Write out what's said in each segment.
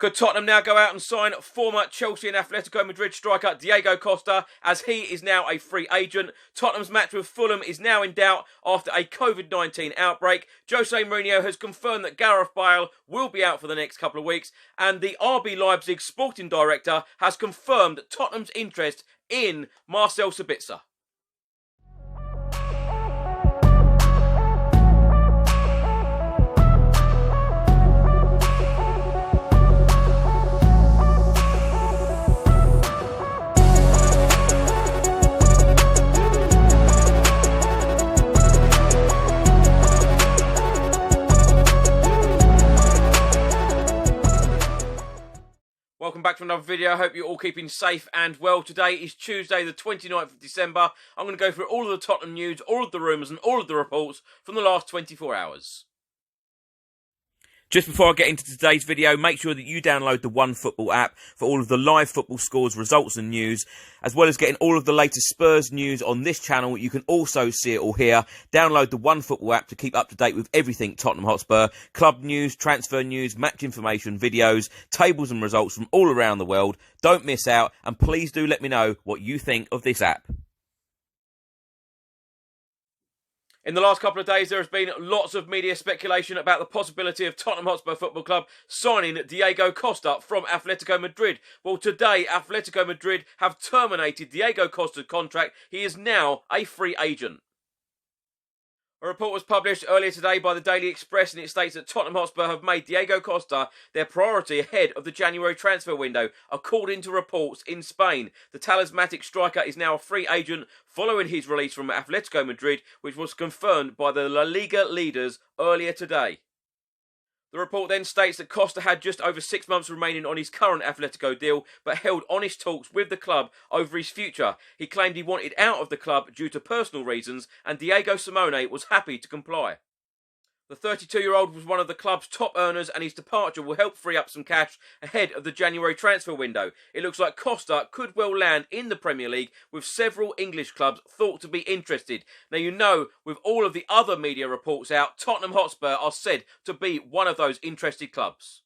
Could Tottenham now go out and sign former Chelsea and Atletico Madrid striker Diego Costa, as he is now a free agent? Tottenham's match with Fulham is now in doubt after a COVID-19 outbreak. Jose Mourinho has confirmed that Gareth Bale will be out for the next couple of weeks, and the RB Leipzig sporting director has confirmed Tottenham's interest in Marcel Sabitzer. Welcome back to another video. I hope you're all keeping safe and well. Today is Tuesday the 29th of December. I'm going to go through all of the Tottenham news, all of the rumours and all of the reports from the last 24 hours. Just before I get into today's video, make sure that you download the OneFootball app for all of the live football scores, results and news, as well as getting all of the latest Spurs news on this channel. You can also see it all here. Download the OneFootball app to keep up to date with everything Tottenham Hotspur, club news, transfer news, match information, videos, tables and results from all around the world. Don't miss out, and please do let me know what you think of this app. In the last couple of days, there has been lots of media speculation about the possibility of Tottenham Hotspur Football Club signing Diego Costa from Atletico Madrid. Well, today, Atletico Madrid have terminated Diego Costa's contract. He is now a free agent. A report was published earlier today by the Daily Express, and it states that Tottenham Hotspur have made Diego Costa their priority ahead of the January transfer window, according to reports in Spain. The talismanic striker is now a free agent following his release from Atletico Madrid, which was confirmed by the La Liga leaders earlier today. The report then states that Costa had just over 6 months remaining on his current Atletico deal, but held honest talks with the club over his future. He claimed he wanted out of the club due to personal reasons, and Diego Simeone was happy to comply. The 32-year-old was one of the club's top earners, and his departure will help free up some cash ahead of the January transfer window. It looks like Costa could well land in the Premier League, with several English clubs thought to be interested. Now, you know, with all of the other media reports out, Tottenham Hotspur are said to be one of those interested clubs.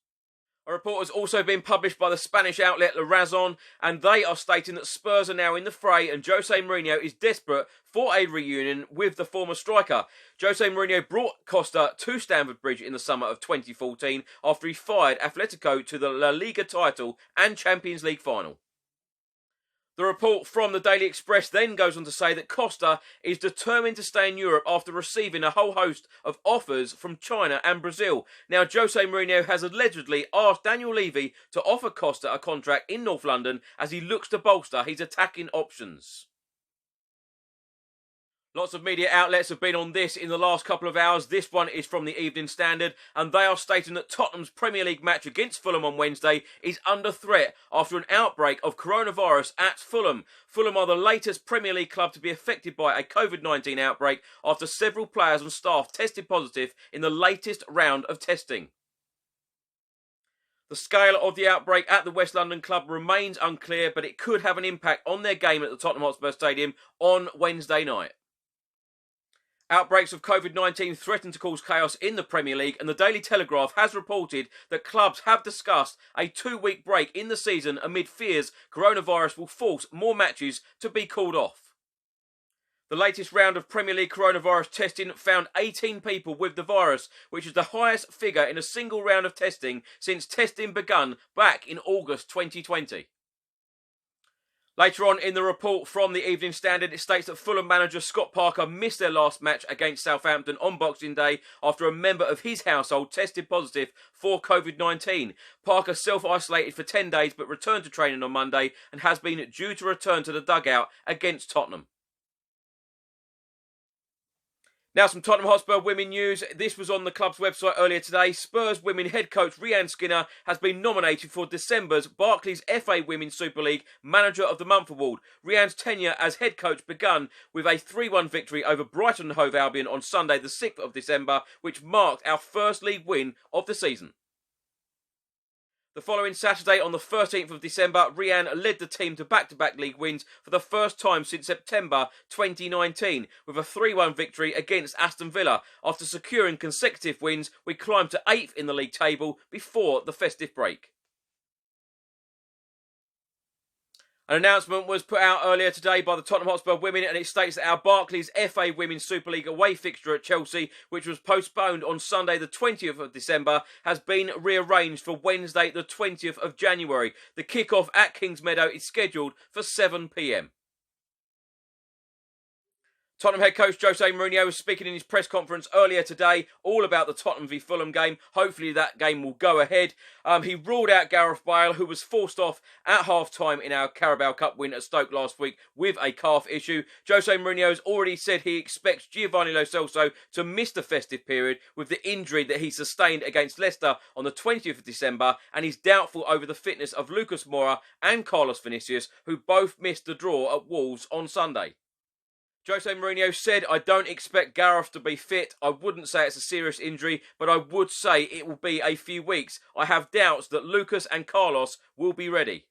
A report has also been published by the Spanish outlet La Razón, and they are stating that Spurs are now in the fray and Jose Mourinho is desperate for a reunion with the former striker. Jose Mourinho brought Costa to Stamford Bridge in the summer of 2014 after he fired Atletico to the La Liga title and Champions League final. The report from the Daily Express then goes on to say that Costa is determined to stay in Europe after receiving a whole host of offers from China and Brazil. Now, Jose Mourinho has allegedly asked Daniel Levy to offer Costa a contract in North London as he looks to bolster his attacking options. Lots of media outlets have been on this in the last couple of hours. This one is from the Evening Standard, and they are stating that Tottenham's Premier League match against Fulham on Wednesday is under threat after an outbreak of coronavirus at Fulham. Fulham are the latest Premier League club to be affected by a COVID-19 outbreak after several players and staff tested positive in the latest round of testing. The scale of the outbreak at the West London club remains unclear, but it could have an impact on their game at the Tottenham Hotspur Stadium on Wednesday night. Outbreaks of COVID-19 threaten to cause chaos in the Premier League, and the Daily Telegraph has reported that clubs have discussed a 2-week break in the season amid fears coronavirus will force more matches to be called off. The latest round of Premier League coronavirus testing found 18 people with the virus, which is the highest figure in a single round of testing since testing begun back in August 2020. Later on in the report from the Evening Standard, it states that Fulham manager Scott Parker missed their last match against Southampton on Boxing Day after a member of his household tested positive for COVID-19. Parker self-isolated for 10 days but returned to training on Monday and has been due to return to the dugout against Tottenham. Now, some Tottenham Hotspur women news. This was on the club's website earlier today. Spurs women head coach Rhian Skinner has been nominated for December's Barclays FA Women's Super League Manager of the Month award. Rhian's tenure as head coach begun with a 3-1 victory over Brighton and Hove Albion on Sunday the 6th of December, which marked our first league win of the season. The following Saturday, on the 13th of December, Rhian led the team to back-to-back league wins for the first time since September 2019, with a 3-1 victory against Aston Villa. After securing consecutive wins, we climbed to 8th in the league table before the festive break. An announcement was put out earlier today by the Tottenham Hotspur women, and it states that our Barclays FA Women's Super League away fixture at Chelsea, which was postponed on Sunday the 20th of December, has been rearranged for Wednesday the 20th of January. The kick-off at Kingsmeadow is scheduled for 7 p.m. Tottenham head coach Jose Mourinho was speaking in his press conference earlier today all about the Tottenham v Fulham game. Hopefully that game will go ahead. He ruled out Gareth Bale, who was forced off at half-time in our Carabao Cup win at Stoke last week with a calf issue. Jose Mourinho has already said he expects Giovanni Lo Celso to miss the festive period with the injury that he sustained against Leicester on the 20th of December, and he's doubtful over the fitness of Lucas Moura and Carlos Vinicius, who both missed the draw at Wolves on Sunday. Jose Mourinho said, "I don't expect Gareth to be fit. I wouldn't say it's a serious injury, but I would say it will be a few weeks. I have doubts that Lucas and Carlos will be ready."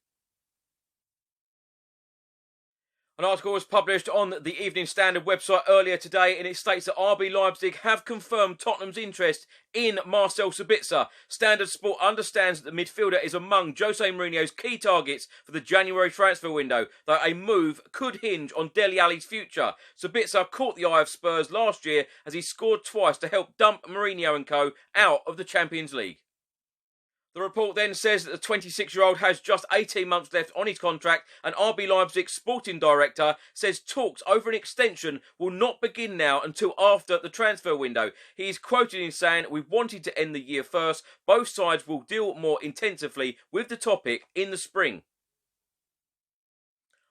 An article was published on the Evening Standard website earlier today, and it states that RB Leipzig have confirmed Tottenham's interest in Marcel Sabitzer. Standard Sport understands that the midfielder is among Jose Mourinho's key targets for the January transfer window, though a move could hinge on Dele Alli's future. Sabitzer caught the eye of Spurs last year as he scored twice to help dump Mourinho and co out of the Champions League. The report then says that the 26-year-old has just 18 months left on his contract, and RB Leipzig's sporting director says talks over an extension will not begin now until after the transfer window. He is quoted in saying, "We wanted to end the year first. Both sides will deal more intensively with the topic in the spring."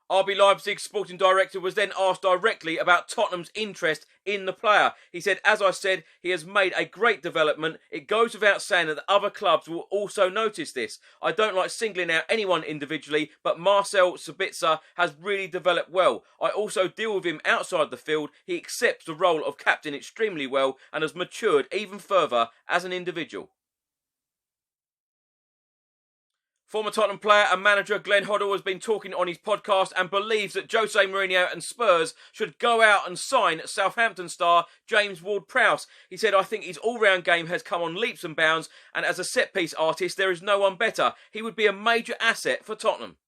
RB Leipzig's sporting director was then asked directly about Tottenham's interest in the player. He said, "As I said, he has made a great development. It goes without saying that the other clubs will also notice this. I don't like singling out anyone individually, but Marcel Sabitzer has really developed well. I also deal with him outside the field. He accepts the role of captain extremely well and has matured even further as an individual." Former Tottenham player and manager Glenn Hoddle has been talking on his podcast and believes that Jose Mourinho and Spurs should go out and sign Southampton star James Ward-Prowse. He said, "I think his all-round game has come on leaps and bounds, and as a set-piece artist, there is no one better. He would be a major asset for Tottenham."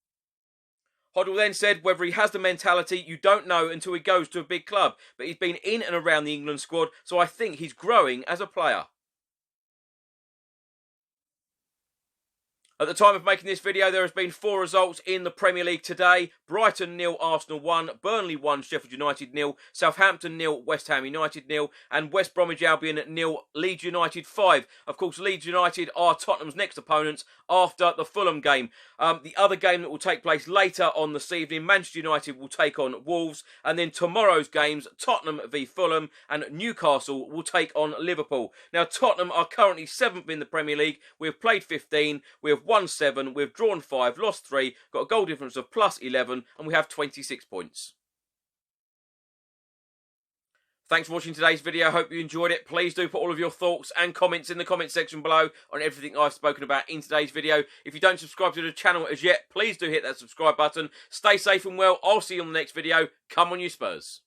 Hoddle then said, "Whether he has the mentality, you don't know until he goes to a big club, but he's been in and around the England squad, so I think he's growing as a player." At the time of making this video, there has been 4 results in the Premier League today. Brighton 0, Arsenal 1, Burnley 1, Sheffield United 0, Southampton 0, West Ham United 0, and West Bromwich Albion 0, Leeds United 5. Of course, Leeds United are Tottenham's next opponents after the Fulham game. The other game that will take place later on this evening, Manchester United will take on Wolves, and then tomorrow's games, Tottenham v Fulham and Newcastle will take on Liverpool. Now, Tottenham are currently 7th in the Premier League. We have played 15, we have won 7, we've drawn 5, lost 3, got a goal difference of plus 11, and we have 26 points. Thanks for watching today's video. Hope you enjoyed it. Please do put all of your thoughts and comments in the comment section below on everything I've spoken about in today's video. If you don't subscribe to the channel as yet, please do hit that subscribe button. Stay safe and well. I'll see you on the next video. Come on, you Spurs.